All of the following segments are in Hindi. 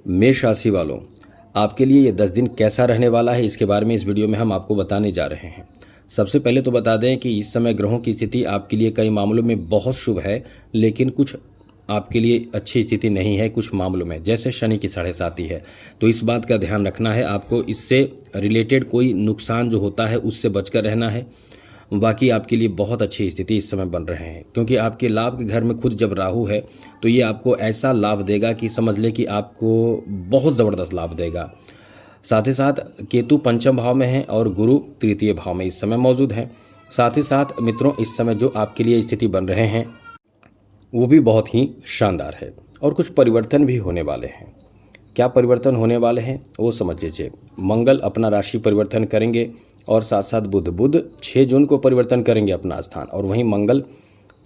मेष राशि वालों, आपके लिए ये 10 दिन कैसा रहने वाला है, इसके बारे में इस वीडियो में हम आपको बताने जा रहे हैं। सबसे पहले तो बता दें कि इस समय ग्रहों की स्थिति आपके लिए कई मामलों में बहुत शुभ है, लेकिन कुछ आपके लिए अच्छी स्थिति नहीं है कुछ मामलों में, जैसे शनि की 7.5 है। तो इस बात का ध्यान रखना है, आपको इससे रिलेटेड कोई नुकसान जो होता है उससे बचकर रहना है। बाकी आपके लिए बहुत अच्छी स्थिति इस समय बन रहे हैं, क्योंकि आपके लाभ के घर में खुद जब राहु है तो ये आपको ऐसा लाभ देगा कि समझ ले कि आपको बहुत ज़बरदस्त लाभ देगा। साथ ही साथ केतु पंचम भाव में है और गुरु तृतीय भाव में इस समय मौजूद हैं। साथ ही साथ मित्रों, इस समय जो आपके लिए स्थिति बन रहे हैं वो भी बहुत ही शानदार है और कुछ परिवर्तन भी होने वाले हैं। क्या परिवर्तन होने वाले हैं वो समझ लीजिए। मंगल अपना राशि परिवर्तन करेंगे और साथ साथ बुध 6 जून को परिवर्तन करेंगे अपना स्थान, और वहीं मंगल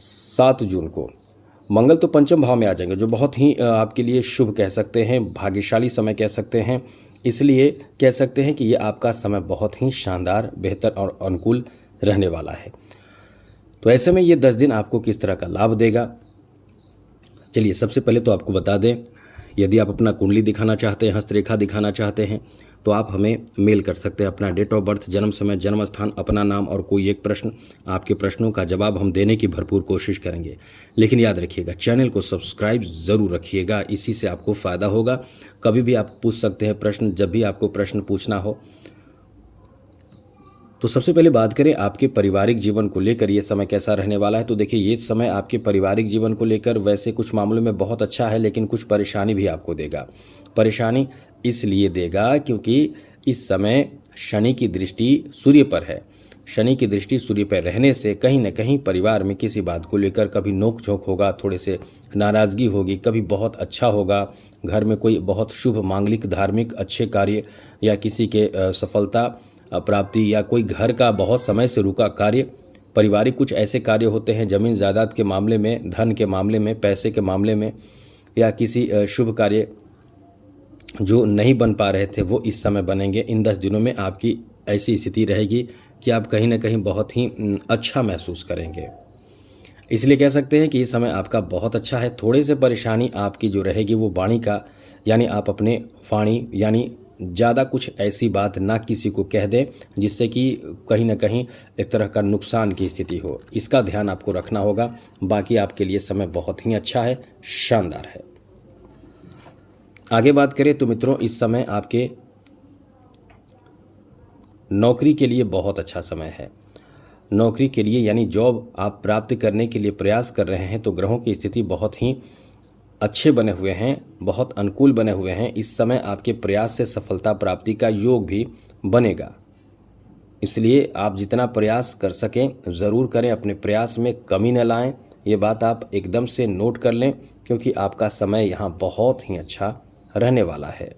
7 जून को। मंगल तो पंचम भाव में आ जाएंगे, जो बहुत ही आपके लिए शुभ कह सकते हैं, भाग्यशाली समय कह सकते हैं। इसलिए कह सकते हैं कि ये आपका समय बहुत ही शानदार, बेहतर और अनुकूल रहने वाला है। तो ऐसे में ये 10 दिन आपको किस तरह का लाभ देगा, चलिए सबसे पहले तो आपको बता दें, यदि आप अपना कुंडली दिखाना चाहते हैं, हस्तरेखा दिखाना चाहते हैं, तो आप हमें मेल कर सकते हैं अपना डेट ऑफ बर्थ, जन्म समय, जन्म स्थान, अपना नाम और कोई एक प्रश्न। आपके प्रश्नों का जवाब हम देने की भरपूर कोशिश करेंगे। लेकिन याद रखिएगा, चैनल को सब्सक्राइब ज़रूर रखिएगा, इसी से आपको फ़ायदा होगा। कभी भी आप पूछ सकते हैं प्रश्न, जब भी आपको प्रश्न पूछना हो। तो सबसे पहले बात करें आपके पारिवारिक जीवन को लेकर ये समय कैसा रहने वाला है। तो देखिए, ये समय आपके पारिवारिक जीवन को लेकर वैसे कुछ मामलों में बहुत अच्छा है, लेकिन कुछ परेशानी भी आपको देगा। परेशानी इसलिए देगा क्योंकि इस समय शनि की दृष्टि सूर्य पर है। शनि की दृष्टि सूर्य पर रहने से कहीं न कहीं परिवार में किसी बात को लेकर कभी नोक झोंक होगा, थोड़े से नाराज़गी होगी, कभी बहुत अच्छा होगा। घर में कोई बहुत शुभ मांगलिक धार्मिक अच्छे कार्य या किसी के सफलता प्राप्ति या कोई घर का बहुत समय से रुका कार्य, पारिवारिक कुछ ऐसे कार्य होते हैं ज़मीन जायदाद के मामले में, धन के मामले में, पैसे के मामले में, या किसी शुभ कार्य जो नहीं बन पा रहे थे वो इस समय बनेंगे। इन 10 दिनों में आपकी ऐसी स्थिति रहेगी कि आप कहीं ना कहीं बहुत ही अच्छा महसूस करेंगे। इसलिए कह सकते हैं कि इस समय आपका बहुत अच्छा है। थोड़े से परेशानी आपकी जो रहेगी वो वाणी का, यानी आप अपने वाणी यानी ज़्यादा कुछ ऐसी बात ना किसी को कह दें जिससे कि कहीं ना कहीं एक तरह का नुकसान की स्थिति हो, इसका ध्यान आपको रखना होगा। बाकी आपके लिए समय बहुत ही अच्छा है, शानदार है। आगे बात करें तो मित्रों, इस समय आपके नौकरी के लिए बहुत अच्छा समय है। नौकरी के लिए यानी जॉब आप प्राप्त करने के लिए प्रयास कर रहे हैं तो ग्रहों की स्थिति बहुत ही अच्छे बने हुए हैं, बहुत अनुकूल बने हुए हैं। इस समय आपके प्रयास से सफलता प्राप्ति का योग भी बनेगा। इसलिए आप जितना प्रयास कर सकें ज़रूर करें, अपने प्रयास में कमी न लाएं। ये बात आप एकदम से नोट कर लें, क्योंकि आपका समय यहाँ बहुत ही अच्छा रहने वाला है।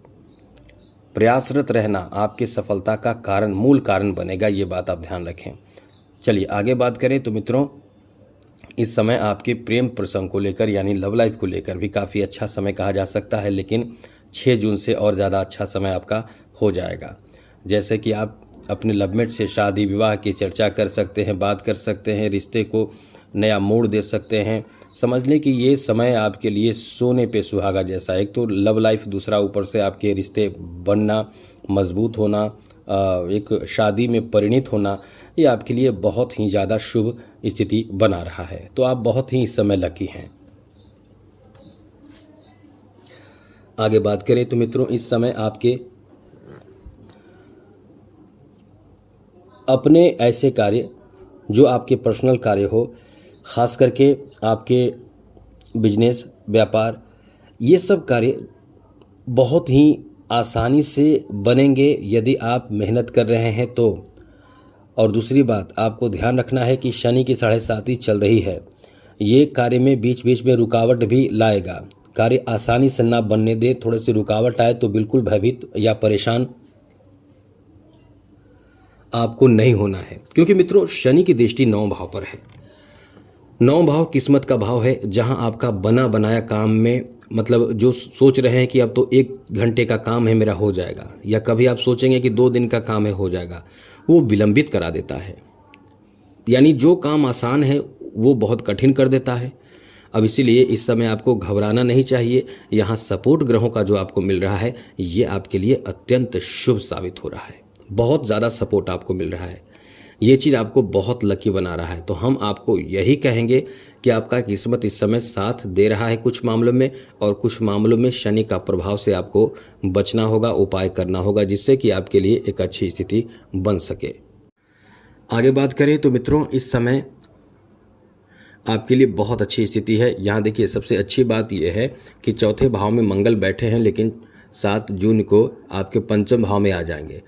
प्रयासरत रहना आपकी सफलता का कारण, मूल कारण बनेगा, ये बात आप ध्यान रखें। चलिए आगे बात करें तो मित्रों, इस समय आपके प्रेम प्रसंग को लेकर यानी लव लाइफ को लेकर भी काफ़ी अच्छा समय कहा जा सकता है, लेकिन 6 जून से और ज़्यादा अच्छा समय आपका हो जाएगा। जैसे कि आप अपने लवमेट से शादी विवाह की चर्चा कर सकते हैं, बात कर सकते हैं, रिश्ते को नया मोड़ दे सकते हैं। समझ लें कि ये समय आपके लिए सोने पे सुहागा जैसा, एक तो लव लाइफ, दूसरा ऊपर से आपके रिश्ते बनना, मजबूत होना, एक शादी में परिणित होना, ये आपके लिए बहुत ही ज़्यादा शुभ स्थिति बना रहा है। तो आप बहुत ही इस समय लकी हैं। आगे बात करें तो मित्रों, इस समय आपके अपने ऐसे कार्य जो आपके पर्सनल कार्य हो, ख़ास करके आपके बिजनेस, व्यापार, ये सब कार्य बहुत ही आसानी से बनेंगे यदि आप मेहनत कर रहे हैं तो। और दूसरी बात आपको ध्यान रखना है कि शनि की 7.5 चल रही है, ये कार्य में बीच बीच में रुकावट भी लाएगा। कार्य आसानी से ना बनने दे, थोड़े से रुकावट आए तो बिल्कुल भयभीत या परेशान आपको नहीं होना है, क्योंकि मित्रों शनि की दृष्टि 9 भाव पर है। 9 भाव किस्मत का भाव है, जहां आपका बना बनाया काम में, मतलब जो सोच रहे हैं कि अब तो 1 घंटे का काम है मेरा हो जाएगा, या कभी आप सोचेंगे कि 2 दिन का काम है हो जाएगा, वो विलंबित करा देता है। यानी जो काम आसान है वो बहुत कठिन कर देता है। अब इसीलिए इस समय आपको घबराना नहीं चाहिए। यहाँ सपोर्ट ग्रहों का जो आपको मिल रहा है ये आपके लिए अत्यंत शुभ साबित हो रहा है। बहुत ज़्यादा सपोर्ट आपको मिल रहा है, ये चीज़ आपको बहुत लकी बना रहा है। तो हम आपको यही कहेंगे कि आपका किस्मत इस समय साथ दे रहा है कुछ मामलों में, और कुछ मामलों में शनि का प्रभाव से आपको बचना होगा, उपाय करना होगा, जिससे कि आपके लिए एक अच्छी स्थिति बन सके। आगे बात करें तो मित्रों, इस समय आपके लिए बहुत अच्छी स्थिति है। यहाँ देखिए, सबसे अच्छी बात यह है कि चौथे भाव में मंगल बैठे हैं, लेकिन 7 जून को आपके पंचम भाव में आ जाएंगे,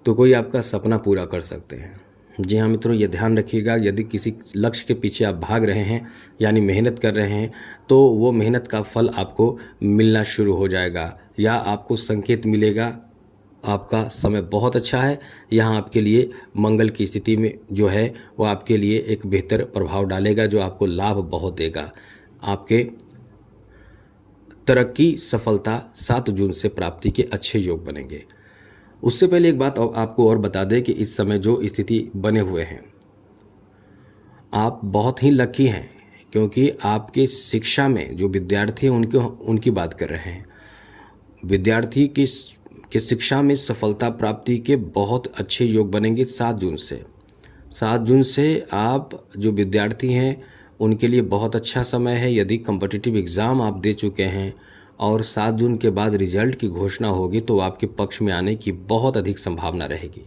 तो कोई आपका सपना पूरा कर सकते हैं। जी हाँ मित्रों, ये ध्यान रखिएगा, यदि किसी लक्ष्य के पीछे आप भाग रहे हैं यानी मेहनत कर रहे हैं, तो वो मेहनत का फल आपको मिलना शुरू हो जाएगा, या आपको संकेत मिलेगा। आपका समय बहुत अच्छा है। यहाँ आपके लिए मंगल की स्थिति में जो है वो आपके लिए एक बेहतर प्रभाव डालेगा, जो आपको लाभ बहुत देगा। आपके तरक्की, सफलता 7 जून से प्राप्ति के अच्छे योग बनेंगे। उससे पहले एक बात आपको और बता दें कि इस समय जो स्थिति बने हुए हैं, आप बहुत ही लकी हैं, क्योंकि आपके शिक्षा में जो विद्यार्थी हैं उनकी बात कर रहे हैं। विद्यार्थी की शिक्षा में सफलता प्राप्ति के बहुत अच्छे योग बनेंगे 7 जून से। 7 जून से आप जो विद्यार्थी हैं उनके लिए बहुत अच्छा समय है। यदि कॉम्पिटिटिव एग्ज़ाम आप दे चुके हैं और 7 जून के बाद रिजल्ट की घोषणा होगी, तो आपके पक्ष में आने की बहुत अधिक संभावना रहेगी।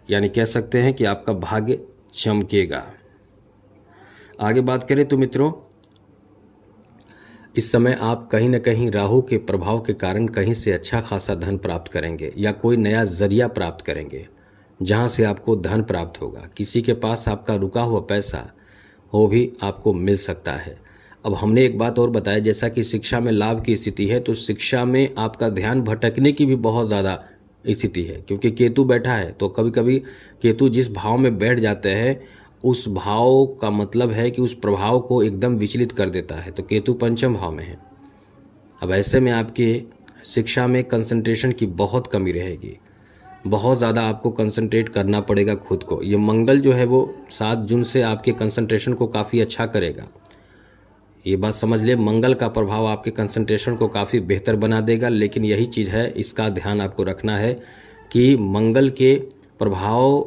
यानी कह सकते हैं कि आपका भाग्य चमकेगा। आगे बात करें तो मित्रों, इस समय आप कहीं न कहीं राहु के प्रभाव के कारण कहीं से अच्छा खासा धन प्राप्त करेंगे, या कोई नया जरिया प्राप्त करेंगे जहां से आपको धन प्राप्त होगा। किसी के पास आपका रुका हुआ पैसा वो भी आपको मिल सकता है। अब हमने एक बात और बताया, जैसा कि शिक्षा में लाभ की स्थिति है, तो शिक्षा में आपका ध्यान भटकने की भी बहुत ज़्यादा स्थिति है, क्योंकि केतु बैठा है। तो कभी कभी केतु जिस भाव में बैठ जाते हैं, उस भाव का मतलब है कि उस प्रभाव को एकदम विचलित कर देता है। तो केतु पंचम भाव में है। अब ऐसे में आपके शिक्षा में कंसंट्रेशन की बहुत कमी रहेगी, बहुत ज़्यादा आपको कंसंट्रेट करना पड़ेगा खुद को। ये मंगल जो है वो 7 जून से आपके कंसंट्रेशन को काफ़ी अच्छा करेगा। ये बात समझ ले, मंगल का प्रभाव आपके कंसंट्रेशन को काफ़ी बेहतर बना देगा। लेकिन यही चीज़ है, इसका ध्यान आपको रखना है कि मंगल के प्रभाव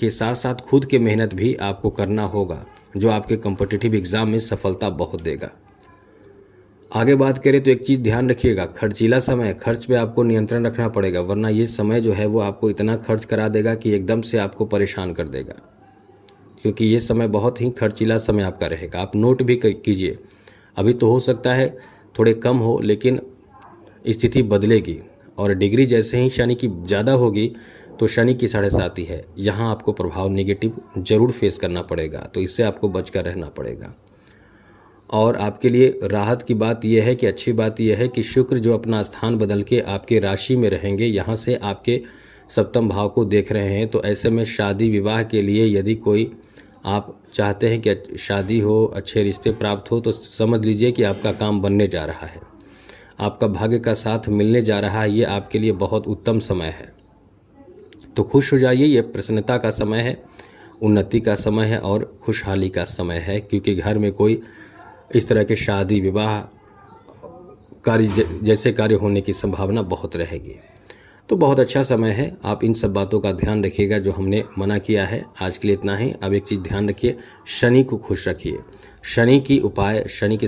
के साथ साथ खुद की मेहनत भी आपको करना होगा, जो आपके कॉम्पिटिटिव एग्ज़ाम में सफलता बहुत देगा। आगे बात करें तो एक चीज़ ध्यान रखिएगा, खर्चीला समय, खर्च पे आपको नियंत्रण रखना पड़ेगा, वरना ये समय जो है वो आपको इतना खर्च करा देगा कि एकदम से आपको परेशान कर देगा। क्योंकि ये समय बहुत ही खर्चीला समय आपका रहेगा। आप नोट भी कीजिए, अभी तो हो सकता है थोड़े कम हो, लेकिन स्थिति बदलेगी। और डिग्री जैसे ही शनि की ज़्यादा होगी, तो शनि की 7.5 है, यहाँ आपको प्रभाव नेगेटिव जरूर फेस करना पड़ेगा। तो इससे आपको बचकर रहना पड़ेगा। और आपके लिए राहत की बात यह है कि अच्छी बात यह है कि शुक्र जो अपना स्थान बदल के आपके राशि में रहेंगे, यहाँ से आपके सप्तम भाव को देख रहे हैं। तो ऐसे में शादी विवाह के लिए यदि कोई आप चाहते हैं कि शादी हो, अच्छे रिश्ते प्राप्त हो, तो समझ लीजिए कि आपका काम बनने जा रहा है, आपका भाग्य का साथ मिलने जा रहा है। ये आपके लिए बहुत उत्तम समय है। तो खुश हो जाइए, ये प्रसन्नता का समय है, उन्नति का समय है और खुशहाली का समय है, क्योंकि घर में कोई इस तरह के शादी विवाह कार्य जैसे कार्य होने की संभावना बहुत रहेगी। तो बहुत अच्छा समय है। आप इन सब बातों का ध्यान रखिएगा जो हमने मना किया है। आज के लिए इतना ही। अब एक चीज़ ध्यान रखिए, शनि को खुश रखिए। शनि की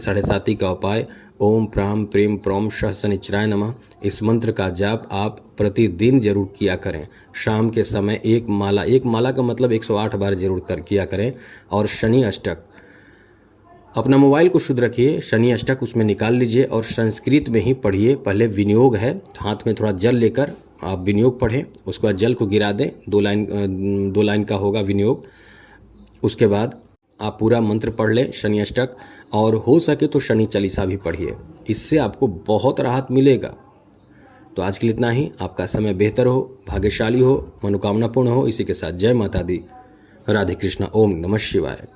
7.5 का उपाय ओम प्राम प्रेम प्रोम शः शनिचराय नमः, इस मंत्र का जाप आप प्रतिदिन जरूर किया करें। शाम के समय एक माला का मतलब 108 बार जरूर किया करें। और शनि अष्टक, अपना मोबाइल को शुद्ध रखिए, शनि अष्टक उसमें निकाल लीजिए और संस्कृत में ही पढ़िए। पहले विनियोग है, हाथ में थोड़ा जल लेकर आप विनियोग पढ़ें, उसके बाद जल को गिरा दें। 2 लाइन का होगा विनियोग। उसके बाद आप पूरा मंत्र पढ़ लें शनि अष्टक, और हो सके तो शनि चालीसा भी पढ़िए, इससे आपको बहुत राहत मिलेगा। तो आज के लिए इतना ही। आपका समय बेहतर हो, भाग्यशाली हो, मनोकामना पूर्ण हो। इसी के साथ जय माता दी, राधे कृष्णा, ओम नमः शिवाय।